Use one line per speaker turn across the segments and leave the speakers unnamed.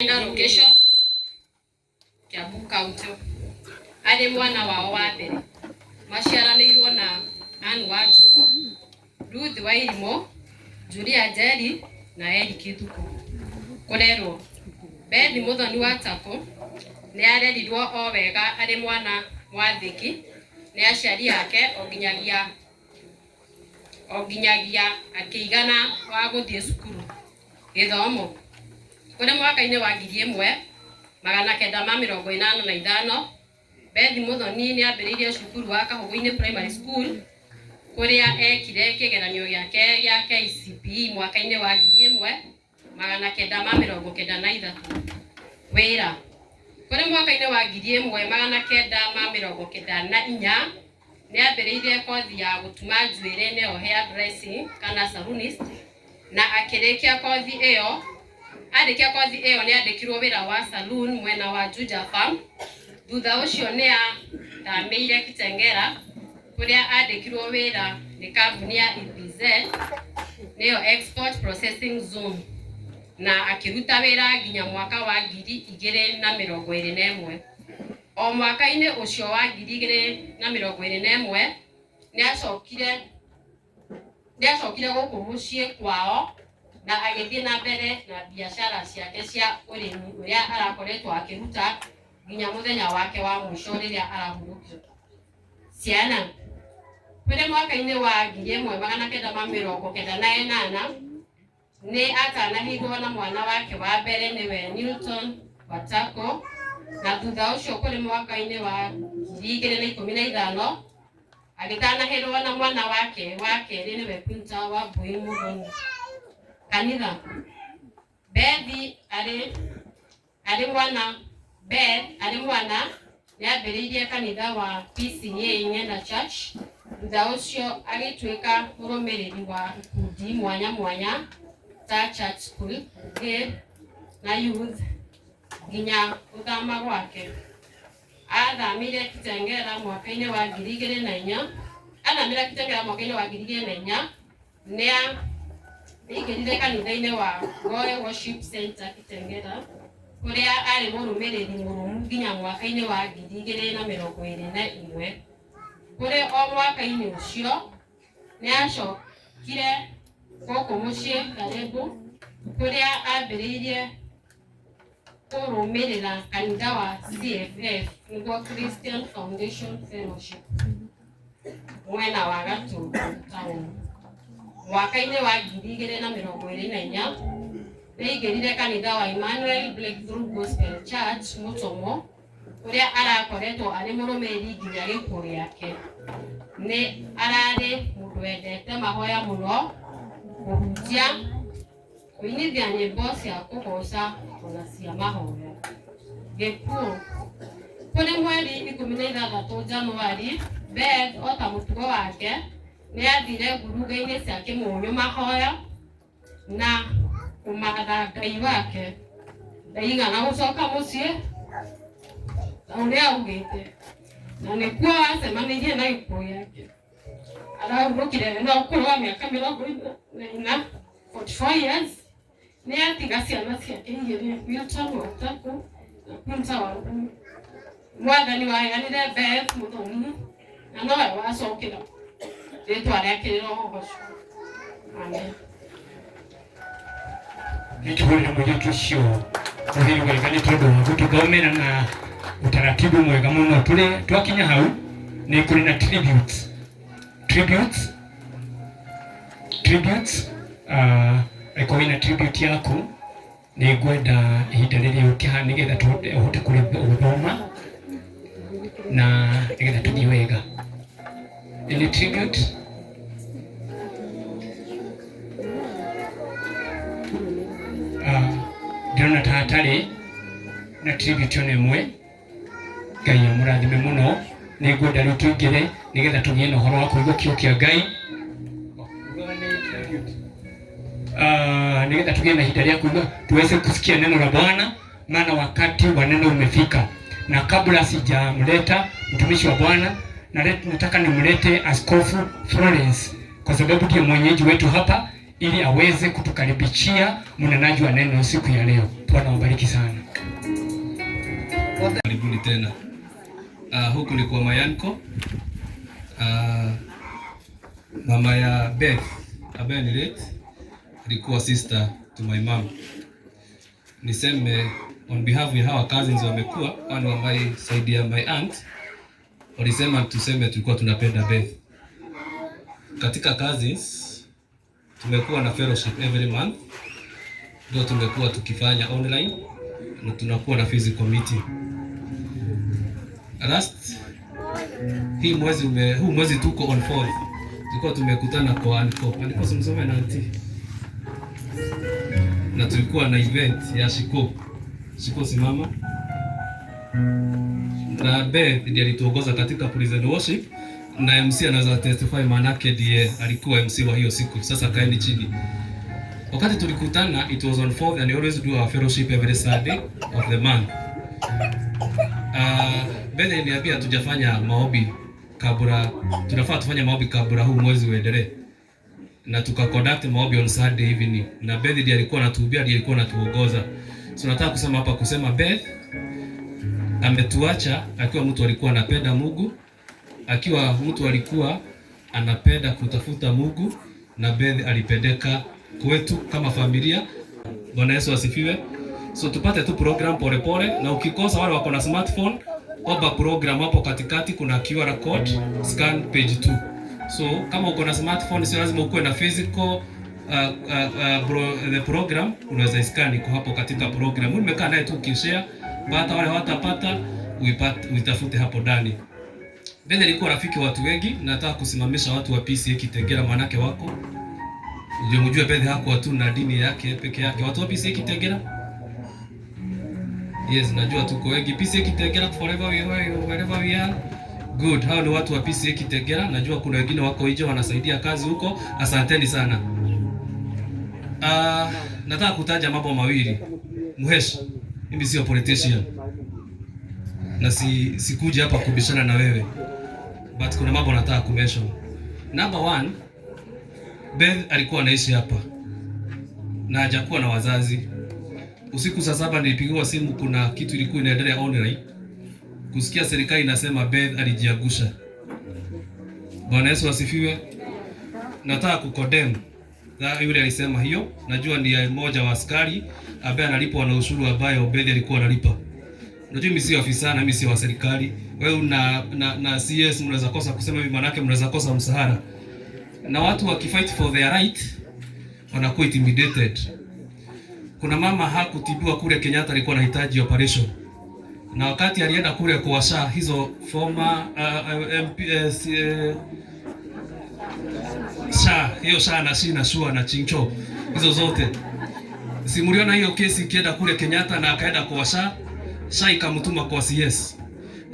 Location Kiambu County ari mwana wao wa mbere maciaranĩirwo na Anne Wanjũkũ, Ruth Wairimo, Julia Njeri na Eric Thuku. Kũrerwo Beth Mũthoni wa Takũ nĩ arerirwo o wega ari mwana mwathĩki nĩ aciari ake o nginyagia akĩigana wa gũthiĩ cukuru gĩthomo. Kũrĩ mwaka-inĩ wa 1985 Beth Mũthoni nĩ ambĩrĩirie cukuru wa Kahũgũ-inĩ Primary School kũrĩa ekire kĩgeranio gĩake gĩa KCPE mwaka-inĩ wa 1993. Wĩra kũrĩ mwaka-inĩ wa 1994 nĩ ambĩrĩirie kothi ya gũtuma njuĩrĩ nĩyo hair dressing kana salonist na akĩrĩkia kothi ĩyo. Arĩkia kothi ĩyo nĩ andĩkirwo wĩra wa saloon mwena wa Juja Farm. Thutha ũcio nĩ athamĩire Kitengela kũrĩa andĩkirwo wĩra nĩ kambuni ya EPZ nĩyo Export Processing Zone na akĩruta wĩra nginya mwaka wa 2021. O mwaka-inĩ ũcio wa 2021 nĩ acokire gũkũ mũciĩ kwao na agĩthiĩ na mbere na biashara ciake cia ũrĩmi ũrĩa arakoretwo akĩruta nginya mũthenya wake wa mũico rĩrĩa arahurũkio. Ciana kũrĩ mwaka-inĩ wa 1998 nĩ atanahirwo na mwana wake wa mbere nĩwe Newton Watako, na thutha ũcio kũrĩ mwaka-inĩ wa 2015 agĩtanahirwo na mwana wake wa kerĩ nĩwe Quinta Wambui Mũthoni. Kanitha Beth arĩ mwana nĩ ambĩrĩirie kanitha wa PCA Ng'enda Church. Thutha ũcio agĩtuĩka mũrũmĩrĩri wa ikundi mwanya mwanya ta Church School na Youth nginya gũthama gwake. Athamĩire Kitengela mwaka-inĩ wa 2004. Athamĩire Kitengela mwaka-inĩ wa 2004 nĩ aingĩrire kanitha-inĩ wa Roy Worship Center Kitengela kũrĩa arĩ mũrũmĩrĩri mũrũmu nginya mwaka-inĩ wa 2021. Kũrĩ o mwaka-inĩ ũcio nĩ acokire gũkũ mũciĩ Kalembu kũrĩa ambĩrĩirie kũrũmĩrĩra kanitha wa CFF nĩguo Christian Foundation Fellowship mwena wa Gatũndũ Town. Mwaka-inĩ wa 2024 nĩ aingĩrire kanitha wa Emmanuel Breakthrough Gospel Church Mũtomo kũrĩa arakoretwo arĩ mũrũmĩrĩri nginya gĩkuũ gĩake. Nĩ ararĩ mũndũ wendete mahoya mũno, kũhunjia, kũinithia nyĩmbo cia kũgoca ona cia mahoya. Gĩkuũ kũrĩ mweri 16 Januari, Beth o ta mũtugo wake nĩ athire ngurunga-inĩ cia Kĩmũnyũ mahoya na kũmatha Ngai wake. Ndaigana gũcoka mũciĩ ta ũrĩa augĩte, na nĩkuo acemanirie na gĩkuũ gĩake. Arahurũkire na ũkũrũ wa mĩaka 44 years. Nĩ atiga ciana ciake igĩrĩ, Milton Watako na Quinta Wambui. Mwathani waheanire Beth Mũthoni na nowe wacokera rĩtwa rĩake rĩrogoco. Amen.
Nĩtũhũrĩre mũirĩtu ũcio ũhĩrĩ wega nĩ tondũ wa gũtũthomera na utaratibu mwega mũno. Twakinya hau nĩ kũrĩ na tributes. Ĩkorwo na tribute yaku nĩ ngwenda ihinda rĩrĩ ũkĩha nĩgetha ũhote gũthoma na nĩgetha tũthiĩ wega. Nĩ tribute ndĩrona ta hatarĩ na tribute ona ĩmwe. Ngai amũrathime mũno. Nĩ ngwenda rĩu tũingĩre nĩgetha tũgĩe na ũhoro wa kũigua kiugo kĩa Ngai. Nĩgetha tũgĩe na ihinda rĩa kuigua, tuweze kusikia neno la Bwana, maana wakati wa neno umefika. Na kabla sijamleta mtumishi wa Bwana, nataka nimlete Askofu Florence kwa sababu ndiye mwenyeji wetu hapa. ili aweze kutukaribishia mnenaji wa neno siku ya leo. Bwana wabariki sana.
Karibuni tena. Huku ni kwa Mayanko. Mama ya Beth ambaye ni late alikuwa sister to my mom. Niseme on behalf ya hawa cousins wamekuwa wale ambao saidi ya my aunt walisema tuseme tulikuwa tunapenda Beth. Katika cousins tumekuwa na fellowship every month. Ndio tumekuwa tukifanya online na tunakuwa na physical meeting. Last huu mwezi tuko on 4th. Tulikuwa tumekutana kwa Anko simsome na auntie. Na tulikuwa na event ya Shiko simama. Na Beth ndiye alituongoza katika praise and worship na MC anaweza testify manake ndiye alikuwa MC wa hiyo siku. Sasa kaeni chini. Wakati tulikutana it was on 4th and we always do our fellowship every Saturday of the month. Beth aliniambia tujafanya maombi kabla, tunafaa tufanye maombi kabla huu mwezi uendelee. Na tukaconduct maombi on Saturday evening. Na Beth ndiye alikuwa anatuhubia, ndiye alikuwa anatuongoza. So nataka kusema hapa Beth ametuacha akiwa mtu alikuwa anapenda Mungu, akiwa mtu alikuwa anapenda kutafuta Mungu, na Beth alipendeka kwetu kama familia. Bwana Yesu asifiwe. So tupate tu program pole pole, na ukikosa wale wako na smartphone, omba program hapo katikati kuna QR code, scan page 2. So kama uko na smartphone sio lazima ukuwe na physical the program, unaweza scan iko hapo katika program. Nimekaa naye tu kishare, hata wale watapata uitafute hapo ndani. Beth alikuwa rafiki watu wengi, nataka kusimamisha watu wa PCA Kitengela manake wako. Ndio mjue Beth hakuwa tu na dini yake peke yake. Watu wa PCA Kitengela? Yes, najua tuko wengi. PCA Kitengela forever wherever we are. Good. Hao ni watu wa PCA Kitengela. Najua kuna wengine wako nje wanasaidia kazi huko. Asanteni sana. Nataka kutaja mambo mawili. Muhesh, mimi sio politician. Na sikuja hapa kubishana na wewe. But kuna mambo nataka kumention. Number 1, Beth alikuwa anaishi hapa na hajakuwa na wazazi. Usiku saa 7 nilipigiwa simu, kuna kitu ilikuwa inaendelea online. Kusikia serikali inasema Beth alijiangusha. Bwana Yesu asifiwe. Nataka kukodem yule alisema hiyo. Najua ndiye mmoja wa askari ambaye analipwa na ushuru ambaye Beth alikuwa analipa. Unajua mimi si afisa na mimi si wa serikali. Wewe na CS mnaweza kosa kusema hivi, manake mnaweza kosa msahara. Na watu wakifight for their right wanakuwa intimidated. Kuna mama hakutibiwa kule Kenyatta, alikuwa anahitaji operation. Na wakati alienda kule kwa SHA, hizo former MPS SHA, hiyo SHA na SHI na SHUA na Chincho, hizo zote. Simuliona hiyo kesi ikienda kule Kenyatta na akaenda kwa SHA, SHA ikamtuma kwa CS.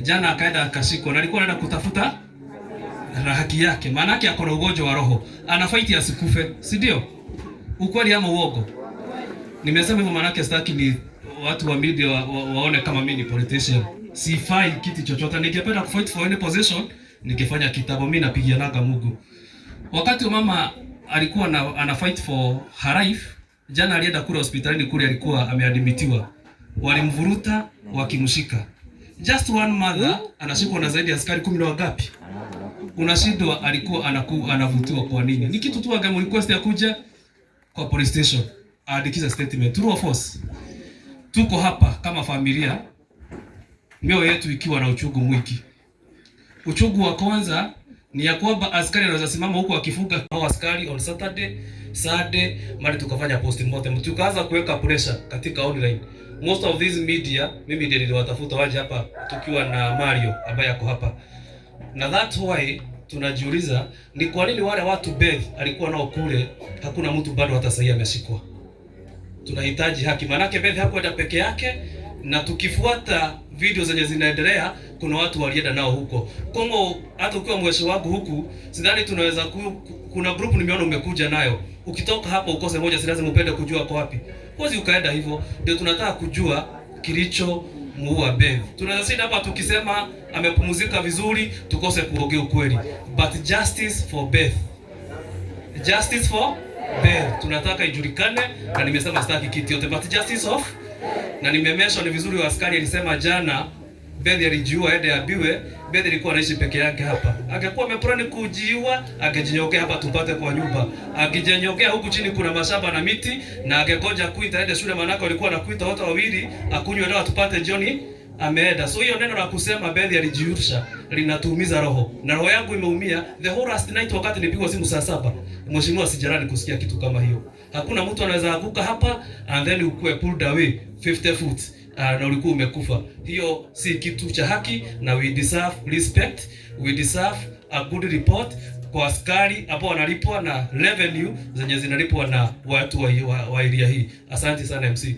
Jana akaenda akashikwa na alikuwa anaenda kutafuta na haki yake. Maana yake ako na ugonjwa wa roho. Ana fight asikufe, si ndio? Ukweli ama uongo? Nimesema hivyo maana yake sitaki ni watu wa media waone kama mimi ni politician. Sifai kitu chochote. Ningependa kufight for any position, ningefanya kitabu, mimi napigianaga Mungu. Wakati mama alikuwa ana fight for her life, jana alienda kule hospitalini kule alikuwa ameadmitiwa. Walimvuruta wakimshika. Just one mother anashikwa na zaidi ya askari 10 na wangapi? Unashindwa alikuwa anavutiwa kwa nini? Ni kitu tu agamu request ya kuja kwa police station. Aadikiza statement. True or false? Tuko hapa kama familia, mioyo yetu ikiwa na uchungu mwingi. Uchungu wa kwanza ni ya kwamba askari anaweza simama huko akifunga hao askari on Saturday, mali tukafanya postmortem. Tukaanza kuweka pressure katika online. Most of these media, mimi ndiye niliwatafuta waje hapa tukiwa na Mario ambaye yako hapa. Na that's why tunajiuliza ni kwa nini wale watu Beth alikuwa nao kule hakuna mtu bado hata sasa ameshikwa. Tunahitaji haki, manake Beth hakuenda peke yake, na tukifuata video zenye zinaendelea kuna watu walienda nao huko. Kongo hata ukiwa mweshi wangu huku, sidhani tunaweza kuna group nimeona umekuja nayo. Ukitoka hapo ukose moja, si lazima upende kujua kwa wapi. Kozi ukaenda hivyo, ndio tunataka kujua kilicho muua Beth. Tunaweza sisi hapa tukisema amepumzika vizuri, tukose kuongea ukweli. But justice for Beth. Justice for Beth. Tunataka ijulikane, na nimesema sitaki kiti yote, but justice of, na nimemesha ni vizuri. Wa askari alisema jana Beth alijua ende abiwe. Beth alikuwa anaishi peke yake hapa. Angekuwa ameplani kujiua, angejinyokea hapa tupate kwa nyumba. Akijinyokea huku chini kuna mashamba na miti, na angegoja kuita ende shule, manaka walikuwa nakuita wote wawili, akunywe dawa tupate jioni ameenda. So hiyo neno la kusema Beth alijiurusha linatuumiza roho. Na roho yangu imeumia the whole last night wakati nilipigwa simu saa 7. Mheshimiwa sijarani kusikia kitu kama hiyo. Hakuna mtu anaweza anguka hapa and then ukue pulled away 50 feet. Na ulikuwa umekufa. Hiyo si kitu cha haki, na we deserve respect, we deserve a good report kwa askari ambao wanalipwa na revenue zenye zinalipwa na watu wa area hii. Asante sana MC.